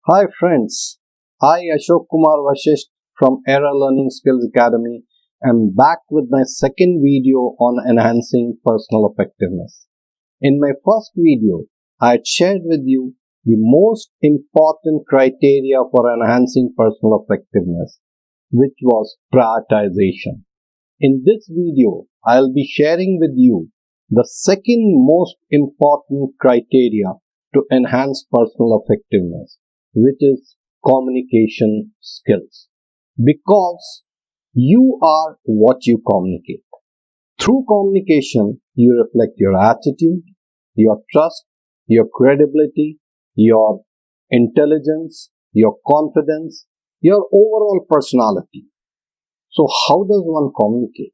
Hi friends, I Ashok Kumar Vashisht from Era Learning Skills Academy am back with my second video on enhancing personal effectiveness. In my first video, I had shared with you the most important criteria for enhancing personal effectiveness, which was prioritization. In this video, I'll be sharing with you the second most important criteria to enhance personal effectiveness, which is communication skills. Because you are what you communicate. Through communication, you reflect your attitude, your trust, your credibility, your intelligence, your confidence, your overall personality. So, how does one communicate?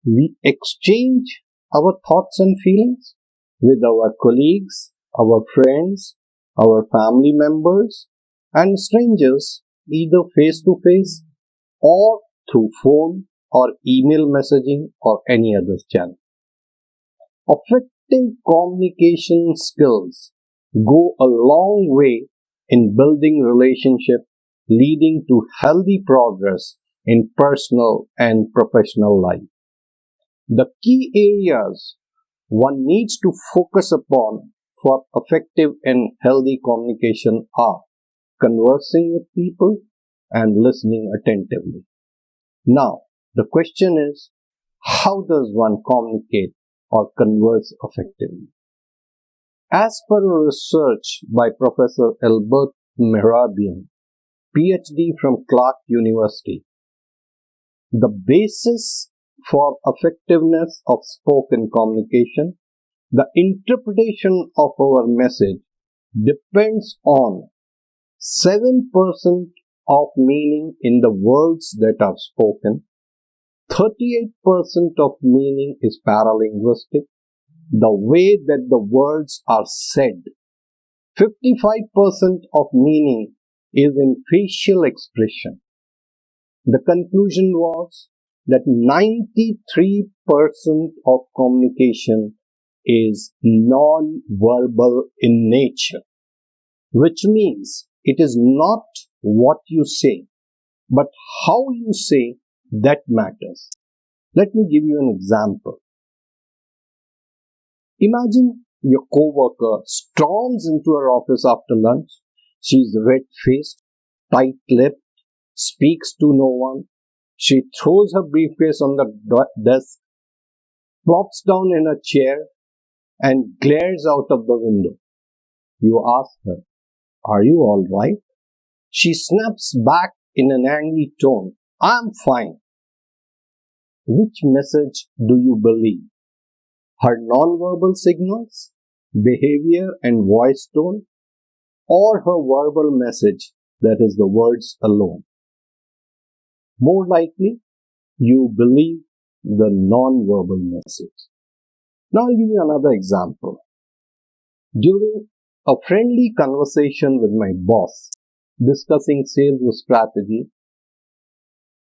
We exchange our thoughts and feelings with our colleagues, our friends, our family members, and strangers, either face to face or through phone or email messaging or any other channel. Effective communication skills go a long way in building relationships, leading to healthy progress in personal and professional life. The key areas one needs to focus upon for effective and healthy communication are conversing with people and listening attentively. Now, the question is, how does one communicate or converse effectively? As per a research by Professor Albert Mehrabian, PhD from Clark University, the basis for effectiveness of spoken communication, the interpretation of our message depends on 7% of meaning in the words that are spoken, 38% of meaning is paralinguistic, the way that the words are said, 55% of meaning is in facial expression. The conclusion was that 93% of communication is non-verbal in nature, which means it is not what you say, but how you say that matters. Let me give you an example. Imagine your coworker storms into her office after lunch. She's red-faced, tight-lipped, speaks to no one. She throws her briefcase on the desk, plops down in a chair, and glares out of the window. You ask her, "Are you all right?" She snaps back in an angry tone, "I'm fine." Which message do you believe? Her nonverbal signals, behavior and voice tone, or her verbal message, that is the words alone? More likely, you believe the non-verbal message. Now I'll give you another example. During a friendly conversation with my boss discussing sales strategy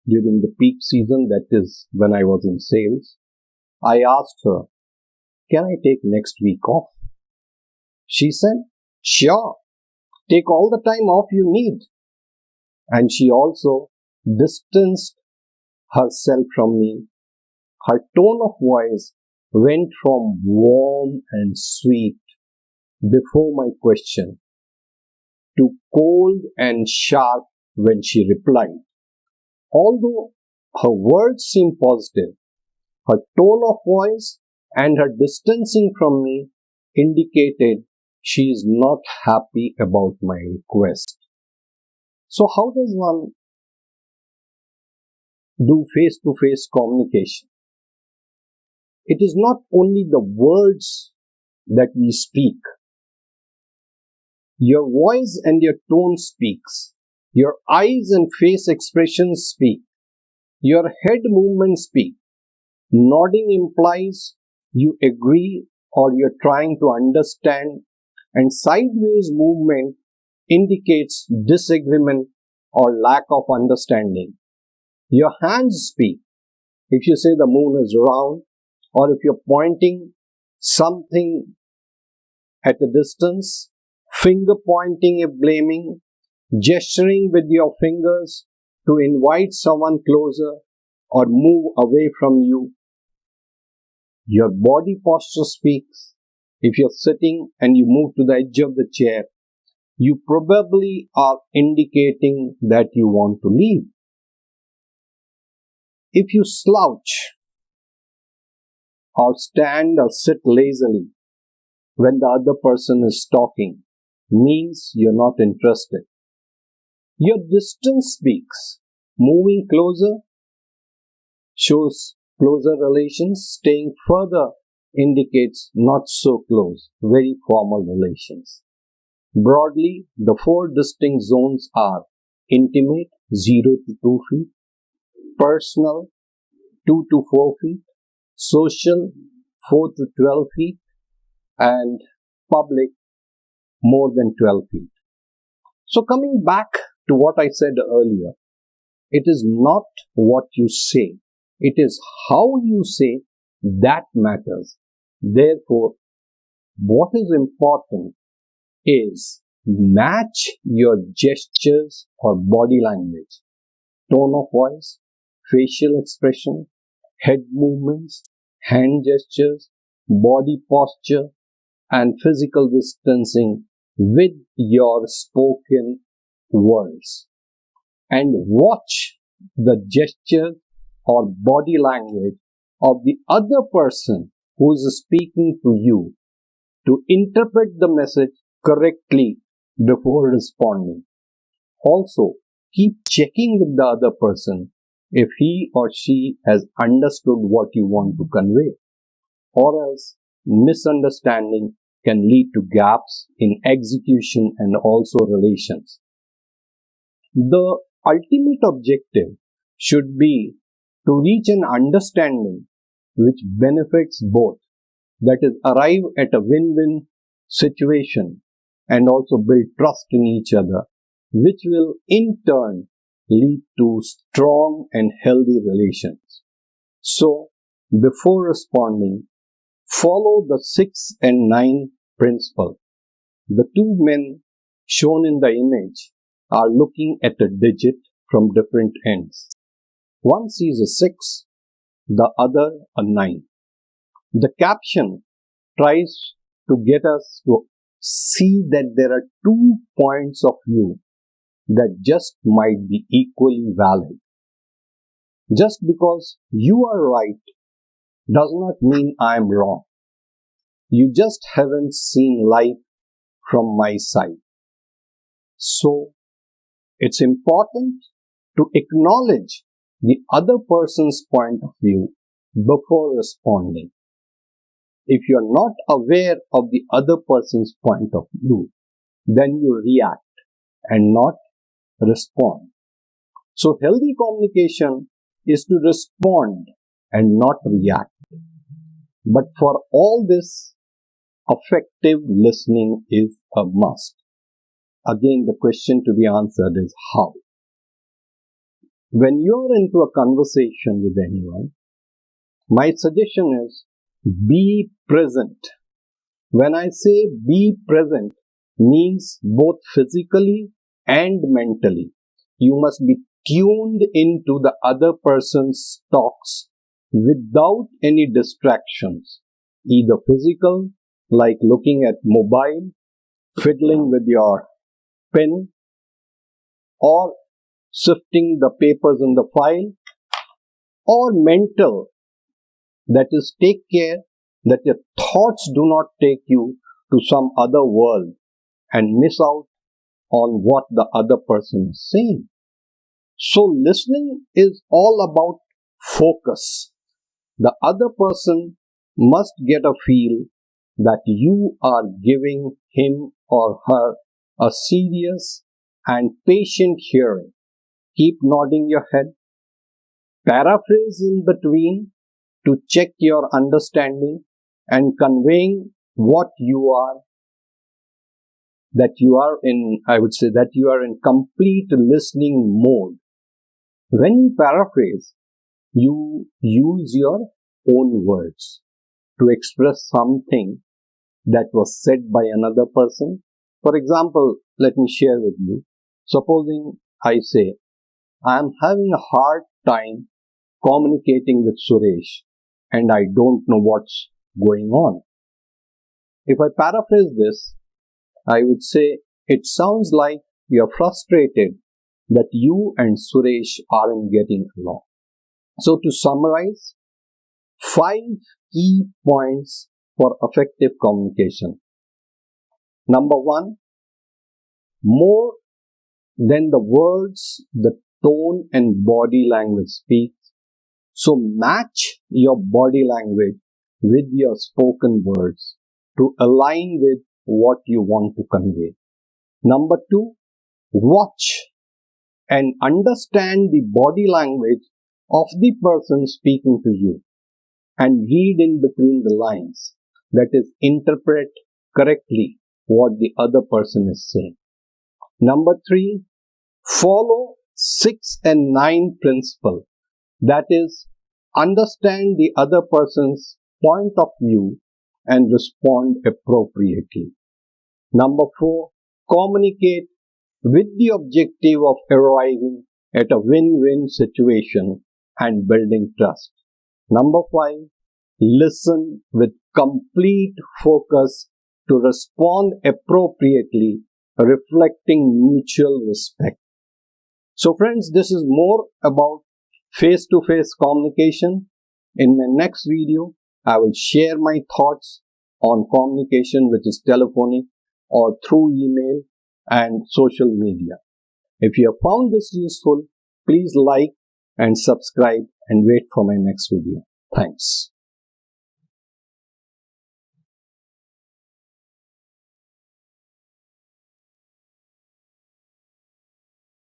during the peak season, that is when I was in sales, I asked her, "Can I take next week off?" She said, "Sure, take all the time off you need." And she also distanced herself from me. Her tone of voice went from warm and sweet before my question to cold and sharp when she replied. Although her words seemed positive, her tone of voice and her distancing from me indicated she is not happy about my request. So how does one do face-to-face communication? It is not only the words that we speak. Your voice and your tone speaks. Your eyes and face expressions speak. Your head movements speak. Nodding implies you agree or you're trying to understand, and sideways movement indicates disagreement or lack of understanding. Your hands speak. If you say the moon is round, or if you're pointing something at a distance, finger pointing if blaming, gesturing with your fingers to invite someone closer or move away from you. Your body posture speaks. If you're sitting and you move to the edge of the chair, you probably are indicating that you want to leave. If you slouch or stand or sit lazily when the other person is talking, means you're not interested. Your distance speaks. Moving closer shows closer relations. Staying further indicates not so close, very formal relations. Broadly, the four distinct zones are intimate, 0 to 2 feet, personal, 2 to 4 feet, social, 4 to 12 feet, and public, more than 12 feet. So coming back to what I said earlier, it is not what you say, it is how you say that matters. Therefore, what is important is match your gestures or body language, tone of voice, facial expression, head movements, hand gestures, body posture, and physical distancing with your spoken words. And watch the gesture or body language of the other person who is speaking to you to interpret the message correctly before responding. Also, keep checking with the other person if he or she has understood what you want to convey, or else misunderstanding can lead to gaps in execution and also relations. The ultimate objective should be to reach an understanding which benefits both, that is, arrive at a win-win situation and also build trust in each other, which will in turn lead to strong and healthy relations. So, before responding, follow the 6 and 9 principle. The two men shown in the image are looking at a digit from different ends. One sees a 6, the other a 9. The caption tries to get us to see that there are 2 points of view that just might be equally valid. Just because you are right does not mean I am wrong. You just haven't seen life from my side. So, it's important to acknowledge the other person's point of view before responding. If you're not aware of the other person's point of view, then you react and not respond. So, healthy communication is to respond and not react. But for all this, effective listening is a must. Again, the question to be answered is how? When you're into a conversation with anyone, my suggestion is be present. When I say be present, means both physically and mentally. You must be tuned into the other person's talks without any distractions, either physical, like looking at mobile, fiddling with your pen, or sifting the papers in the file, or mental, that is, take care that your thoughts do not take you to some other world and miss out on what the other person is saying. So listening is all about focus. The other person must get a feel that you are giving him or her a serious and patient hearing. Keep nodding your head. Paraphrase in between to check your understanding and conveying what you are, that you are in, I would say that you are in complete listening mode. When you paraphrase, you use your own words to express something that was said by another person. For example, let me share with you. Supposing I say, I am having a hard time communicating with Suresh and I don't know what's going on. If I paraphrase this, I would say it sounds like you're frustrated that you and Suresh aren't getting along. So to summarize, 5 key points for effective communication. Number 1, more than the words, the tone and body language speaks. So match your body language with your spoken words to align with what you want to convey. Number 2, watch and understand the body language of the person speaking to you and read in between the lines. That is, interpret correctly what the other person is saying. Number 3, follow 6 and 9 principle. That is, understand the other person's point of view and respond appropriately. Number 4, communicate with the objective of arriving at a win-win situation and building trust. Number 5, listen with complete focus to respond appropriately, reflecting mutual respect. So friends, this is more about face-to-face communication. In my next video, I will share my thoughts on communication which is telephonic or through email and social media. If you have found this useful, please like and subscribe and wait for my next video. Thanks.